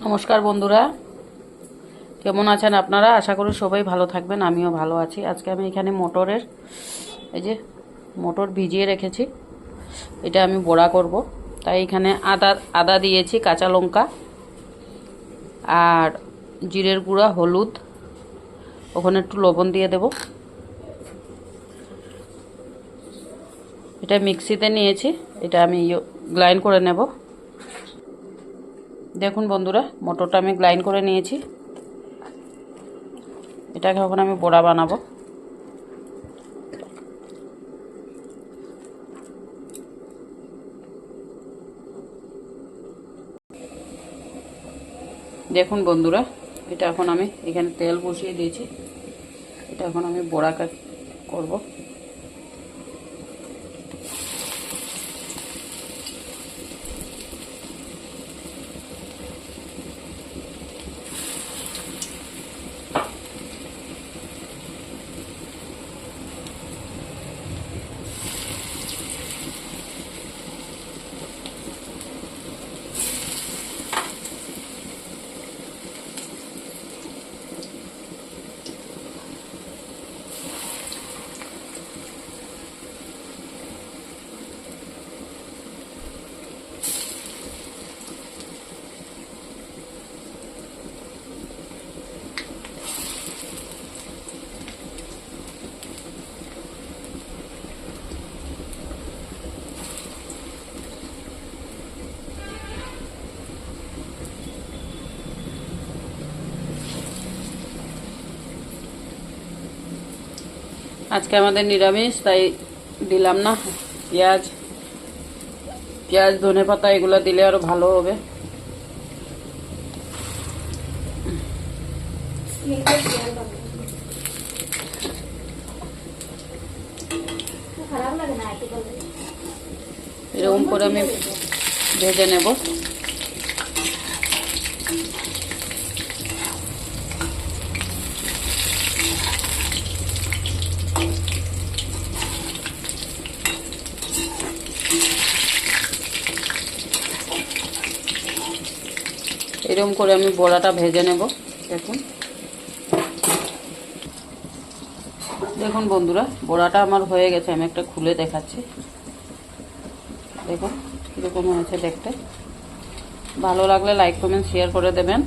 নমস্কার বন্ধুরা, কেমন আছেন আপনারা? আশা করি সবাই ভালো থাকবেন, আমিও ভালো আছি। আজকে আমি এখানে এই যে মটর ভিজিয়ে রেখেছি, এটা আমি বড়া করব। তাই এখানে আদা দিয়েছি, কাঁচা লঙ্কা আর জিরের গুঁড়া, হলুদ, ওখানে একটু লবণ দিয়ে দেব। এটা মিক্সিতে নিয়েছি, এটা আমি গ্রাইন্ড করে নেব। দেখুন বন্ধুরা, মটরটা আমি গ্রাইন্ড করে নিয়েছি। এটাকে এখন আমি বড়া বানাবো। দেখুন বন্ধুরা, এটা এখন আমি এখানে তেল বসিয়ে দিয়েছি, এটা এখন আমি বড়া করব। আজকে আমাদের নিরামিষ, তাই দিলাম না। পেঁয়াজ ধনেপাতা এগুলো দিলে আরো ভালো হবে। এরকম করে আমি ভেজে নেব। এরকম করে আমি বড়াটা ভেজে নেব। দেখুন বন্ধুরা, বড়াটা আমার হয়ে গেছে, আমি একটা খুলে দেখাচ্ছি। দেখুন কীরকম হয়েছে দেখতে। ভালো লাগলে লাইক কমেন্ট শেয়ার করে দেবেন।